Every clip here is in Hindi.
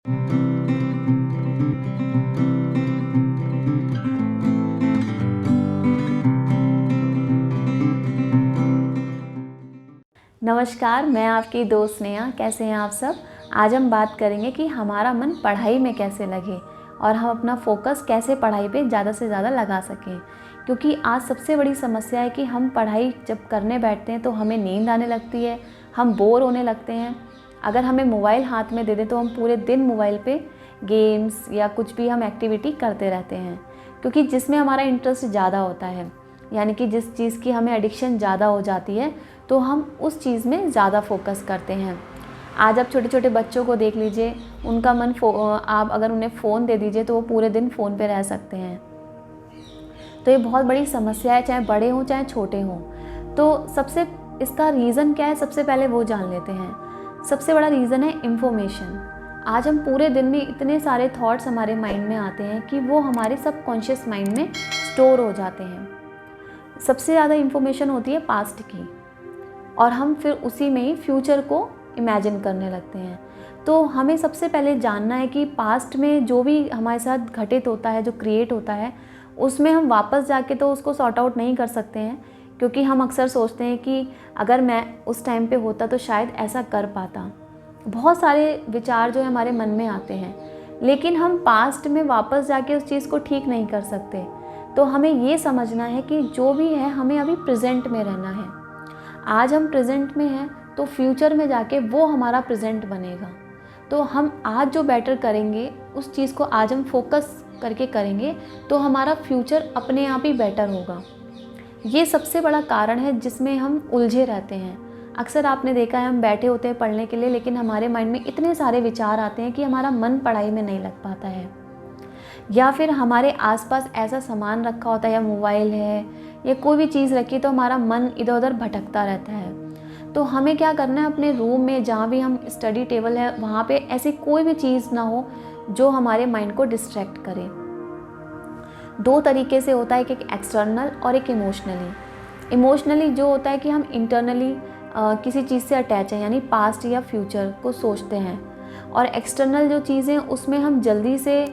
नमस्कार, मैं आपकी दोस्त नेहा। कैसे हैं आप सब? आज हम बात करेंगे कि हमारा मन पढ़ाई में कैसे लगे और हम अपना फोकस कैसे पढ़ाई पे ज़्यादा से ज़्यादा लगा सकें। क्योंकि आज सबसे बड़ी समस्या है कि हम पढ़ाई जब करने बैठते हैं तो हमें नींद आने लगती है, हम बोर होने लगते हैं। अगर हमें मोबाइल हाथ में दे दें तो हम पूरे दिन मोबाइल पे गेम्स या कुछ भी हम एक्टिविटी करते रहते हैं, क्योंकि जिसमें हमारा इंटरेस्ट ज़्यादा होता है, यानी कि जिस चीज़ की हमें एडिक्शन ज़्यादा हो जाती है तो हम उस चीज़ में ज़्यादा फोकस करते हैं। आज आप छोटे छोटे बच्चों को देख लीजिए, उनका मन आप अगर उन्हें फ़ोन दे दीजिए तो वो पूरे दिन फ़ोन पे रह सकते हैं। तो ये बहुत बड़ी समस्या है, चाहे बड़े हों चाहे छोटे हों। तो सबसे इसका रीज़न क्या है, सबसे पहले वो जान लेते हैं। सबसे बड़ा रीज़न है इन्फॉर्मेशन। आज हम पूरे दिन में इतने सारे थॉट्स हमारे माइंड में आते हैं कि वो हमारे सबकॉन्शियस माइंड में स्टोर हो जाते हैं। सबसे ज़्यादा इन्फॉर्मेशन होती है पास्ट की, और हम फिर उसी में ही फ्यूचर को इमेजिन करने लगते हैं। तो हमें सबसे पहले जानना है कि पास्ट में जो भी हमारे साथ घटित होता है, जो क्रिएट होता है, उसमें हम वापस जाके तो उसको सॉर्ट आउट नहीं कर सकते हैं, क्योंकि हम अक्सर सोचते हैं कि अगर मैं उस टाइम पे होता तो शायद ऐसा कर पाता। बहुत सारे विचार जो है हमारे मन में आते हैं, लेकिन हम पास्ट में वापस जाके उस चीज़ को ठीक नहीं कर सकते। तो हमें ये समझना है कि जो भी है हमें अभी प्रेजेंट में रहना है। आज हम प्रेजेंट में हैं तो फ्यूचर में जाके वो हमारा प्रेजेंट बनेगा। तो हम आज जो बेटर करेंगे उस चीज़ को आज हम फोकस करके करेंगे तो हमारा फ्यूचर अपने आप ही बेटर होगा। ये सबसे बड़ा कारण है जिसमें हम उलझे रहते हैं। अक्सर आपने देखा है हम बैठे होते हैं पढ़ने के लिए, लेकिन हमारे माइंड में इतने सारे विचार आते हैं कि हमारा मन पढ़ाई में नहीं लग पाता है। या फिर हमारे आसपास ऐसा सामान रखा होता है, या मोबाइल है या कोई भी चीज़ रखी, तो हमारा मन इधर उधर भटकता रहता है। तो हमें क्या करना है, अपने रूम में जहाँ भी हम स्टडी टेबल है वहाँ पे ऐसी कोई भी चीज़ ना हो जो हमारे माइंड को डिस्ट्रैक्ट करे। दो तरीके से होता है, एक एक्सटर्नल और एक इमोशनली। इमोशनली जो होता है कि हम इंटरनली किसी चीज़ से अटैच हैं, यानी पास्ट या फ्यूचर को सोचते हैं। और एक्सटर्नल जो चीज़ें उसमें हम जल्दी से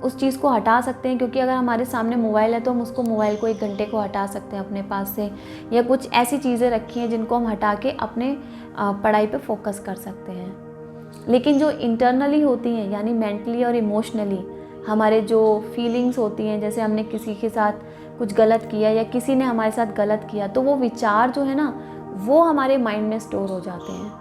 उस चीज़ को हटा सकते हैं, क्योंकि अगर हमारे सामने मोबाइल है तो हम उसको मोबाइल को 1 घंटे को हटा सकते हैं अपने पास से, या कुछ ऐसी चीज़ें रखी हैं जिनको हम हटा के अपने पढ़ाई पे फोकस कर सकते हैं। लेकिन जो इंटरनली होती हैं, यानी मेंटली और इमोशनली हमारे जो फीलिंग्स होती हैं, जैसे हमने किसी के साथ कुछ गलत किया या किसी ने हमारे साथ गलत किया, तो वो विचार जो है ना वो हमारे माइंड में स्टोर हो जाते हैं।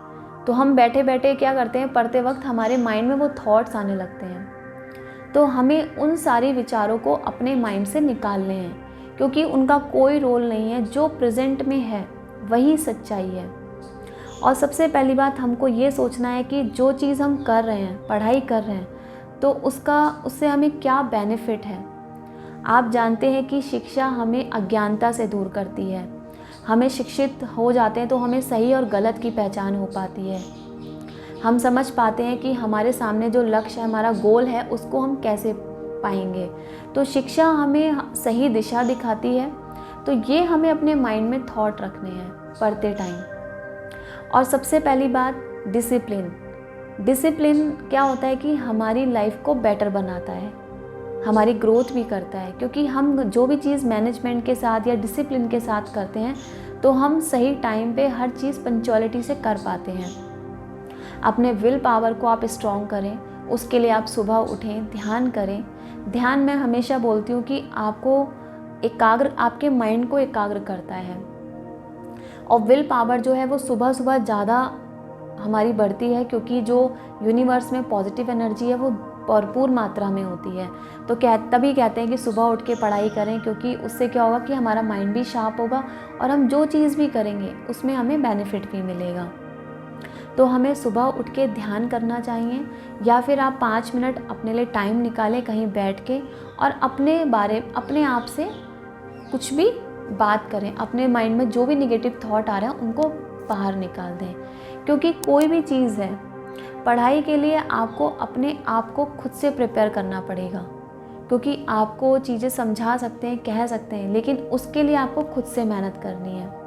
तो हम बैठे बैठे क्या करते हैं, पढ़ते वक्त हमारे माइंड में वो थॉट्स आने लगते हैं। तो हमें उन सारे विचारों को अपने माइंड से निकालने हैं, क्योंकि उनका कोई रोल नहीं है। जो प्रेजेंट में है वही सच्चाई है। और सबसे पहली बात हमको ये सोचना है कि जो चीज़ हम कर रहे हैं, पढ़ाई कर रहे हैं, तो उससे हमें क्या बेनिफिट है। आप जानते हैं कि शिक्षा हमें अज्ञानता से दूर करती है। हमें शिक्षित हो जाते हैं तो हमें सही और गलत की पहचान हो पाती है। हम समझ पाते हैं कि हमारे सामने जो लक्ष्य है, हमारा गोल है, उसको हम कैसे पाएंगे। तो शिक्षा हमें सही दिशा दिखाती है। तो ये हमें अपने माइंड में थॉट रखने हैं पढ़ते टाइम। और सबसे पहली बात, डिसिप्लिन। डिसिप्लिन क्या होता है कि हमारी लाइफ को बेटर बनाता है, हमारी ग्रोथ भी करता है, क्योंकि हम जो भी चीज़ मैनेजमेंट के साथ या डिसिप्लिन के साथ करते हैं तो हम सही टाइम पे हर चीज़ पंक्चुअलिटी से कर पाते हैं। अपने विल पावर को आप स्ट्रॉन्ग करें, उसके लिए आप सुबह उठें, ध्यान करें। ध्यान मैं हमेशा बोलती हूँ कि आपके माइंड को एकाग्र करता है। और विल पावर जो है वो सुबह सुबह ज़्यादा हमारी बढ़ती है, क्योंकि जो यूनिवर्स में पॉजिटिव एनर्जी है वो भरपूर मात्रा में होती है। तो तभी कहते हैं कि सुबह उठ के पढ़ाई करें, क्योंकि उससे क्या होगा कि हमारा माइंड भी शार्प होगा और हम जो चीज़ भी करेंगे उसमें हमें बेनिफिट भी मिलेगा। तो हमें सुबह उठ के ध्यान करना चाहिए, या फिर आप 5 मिनट अपने लिए टाइम निकालें कहीं बैठ के, और अपने आप से कुछ भी बात करें। अपने माइंड में जो भी निगेटिव थॉट आ रहे हैं उनको बाहर निकाल दें। क्योंकि कोई भी चीज़ है, पढ़ाई के लिए आपको अपने आप को खुद से प्रिपेयर करना पड़ेगा, क्योंकि आपको चीज़ें समझा सकते हैं, कह सकते हैं, लेकिन उसके लिए आपको खुद से मेहनत करनी है।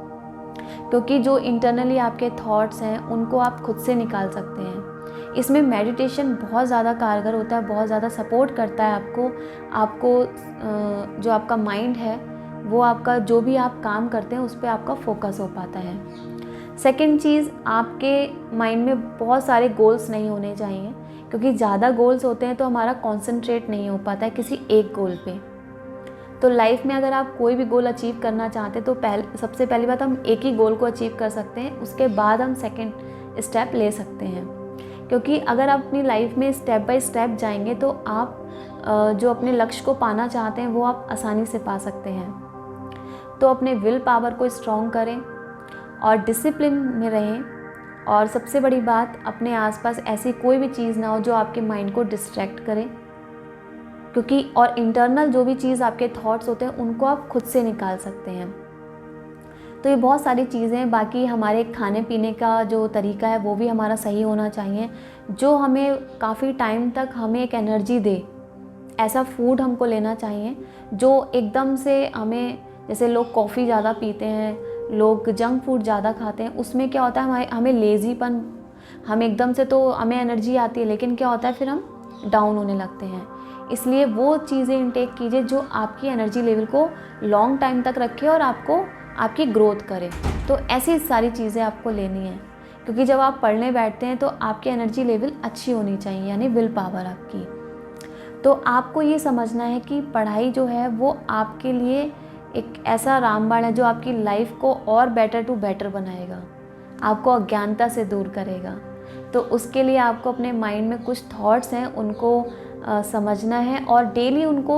क्योंकि जो इंटरनली आपके थॉट्स हैं उनको आप खुद से निकाल सकते हैं। इसमें मेडिटेशन बहुत ज़्यादा कारगर होता है, बहुत ज़्यादा सपोर्ट करता है आपको जो आपका माइंड है वो आपका जो भी आप काम करते हैं उस पर आपका फोकस हो पाता है। सेकंड चीज़, आपके माइंड में बहुत सारे गोल्स नहीं होने चाहिए, क्योंकि ज़्यादा गोल्स होते हैं तो हमारा कॉन्सेंट्रेट नहीं हो पाता है किसी एक गोल पे। तो लाइफ में अगर आप कोई भी गोल अचीव करना चाहते हैं तो सबसे पहली बात हम एक ही गोल को अचीव कर सकते हैं, उसके बाद हम सेकंड स्टेप ले सकते हैं। क्योंकि अगर आप अपनी लाइफ में स्टेप बाय स्टेप जाएंगे तो आप जो अपने लक्ष्य को पाना चाहते हैं वो आप आसानी से पा सकते हैं। तो अपने विल पावर को स्ट्रॉन्ग करें और डिसिप्लिन में रहें, और सबसे बड़ी बात, अपने आसपास ऐसी कोई भी चीज़ ना हो जो आपके माइंड को डिस्ट्रैक्ट करे, क्योंकि और इंटरनल जो भी चीज़ आपके थॉट्स होते हैं उनको आप खुद से निकाल सकते हैं। तो ये बहुत सारी चीज़ें हैं। बाकी हमारे खाने पीने का जो तरीका है वो भी हमारा सही होना चाहिए, जो हमें काफ़ी टाइम तक हमें एक एनर्जी दे। ऐसा फूड हमको लेना चाहिए जो एकदम से हमें, जैसे लोग कॉफ़ी ज़्यादा पीते हैं, लोग जंक फूड ज़्यादा खाते हैं, उसमें क्या होता है हमें लेज़ीपन, हम एकदम से तो हमें एनर्जी आती है लेकिन क्या होता है फिर हम डाउन होने लगते हैं। इसलिए वो चीज़ें इंटेक कीजिए जो आपकी एनर्जी लेवल को लॉन्ग टाइम तक रखे और आपको आपकी ग्रोथ करे। तो ऐसी सारी चीज़ें आपको लेनी है, क्योंकि जब आप पढ़ने बैठते हैं तो आपकी एनर्जी लेवल अच्छी होनी चाहिए, यानी विल पावर आपकी। तो आपको ये समझना है कि पढ़ाई जो है वो आपके लिए एक ऐसा रामबाण है जो आपकी लाइफ को और बेटर टू बेटर बनाएगा, आपको अज्ञानता से दूर करेगा। तो उसके लिए आपको अपने माइंड में कुछ थॉट्स हैं उनको समझना है और डेली उनको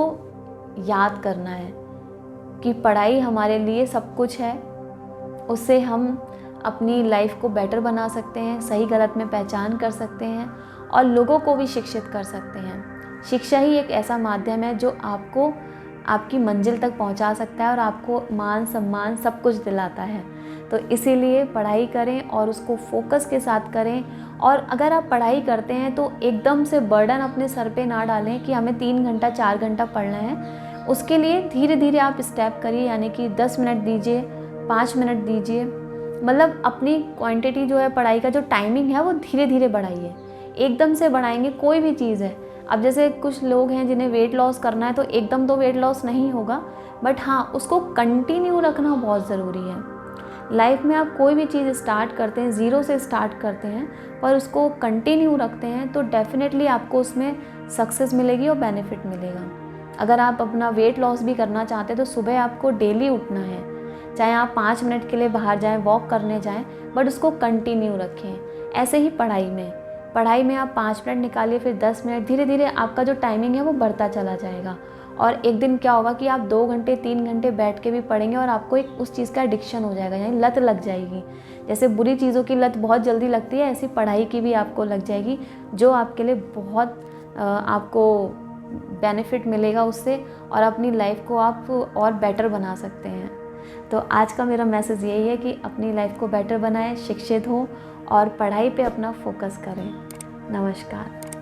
याद करना है कि पढ़ाई हमारे लिए सब कुछ है, उससे हम अपनी लाइफ को बेटर बना सकते हैं, सही गलत में पहचान कर सकते हैं और लोगों को भी शिक्षित कर सकते हैं। शिक्षा ही एक ऐसा माध्यम है जो आपको आपकी मंजिल तक पहुंचा सकता है और आपको मान सम्मान सब कुछ दिलाता है। तो इसीलिए पढ़ाई करें और उसको फोकस के साथ करें। और अगर आप पढ़ाई करते हैं तो एकदम से बर्डन अपने सर पे ना डालें कि हमें 3 घंटा 4 घंटा पढ़ना है। उसके लिए धीरे धीरे आप स्टेप करिए, यानी कि 10 मिनट दीजिए, 5 मिनट दीजिए, मतलब अपनी क्वांटिटी जो है पढ़ाई का जो टाइमिंग है वो धीरे धीरे बढ़ाइए। एकदम से बढ़ाएंगे कोई भी चीज़ है, अब जैसे कुछ लोग हैं जिन्हें वेट लॉस करना है तो एकदम तो वेट लॉस नहीं होगा, बट हाँ उसको कंटिन्यू रखना बहुत ज़रूरी है। लाइफ में आप कोई भी चीज़ स्टार्ट करते हैं, ज़ीरो से स्टार्ट करते हैं, पर उसको कंटिन्यू रखते हैं तो डेफिनेटली आपको उसमें सक्सेस मिलेगी और बेनिफिट मिलेगा। अगर आप अपना वेट लॉस भी करना चाहते हैं तो सुबह आपको डेली उठना है, चाहे आप 5 मिनट के लिए बाहर जाएं, वॉक करने जाएं, बट उसको कंटिन्यू रखें। ऐसे ही पढ़ाई में आप 5 मिनट निकालिए, फिर 10 मिनट, धीरे धीरे आपका जो टाइमिंग है वो बढ़ता चला जाएगा। और एक दिन क्या होगा कि आप 2 घंटे 3 घंटे बैठ के भी पढ़ेंगे और आपको एक उस चीज़ का एडिक्शन हो जाएगा, यानी लत लग जाएगी। जैसे बुरी चीज़ों की लत बहुत जल्दी लगती है, ऐसी पढ़ाई की भी आपको लग जाएगी, जो आपके लिए बहुत आपको बेनिफिट मिलेगा उससे, और अपनी लाइफ को आप और बेटर बना सकते हैं। तो आज का मेरा मैसेज यही है कि अपनी लाइफ को बेटर बनाएं, शिक्षित हो और पढ़ाई पे अपना फोकस करें। नमस्कार।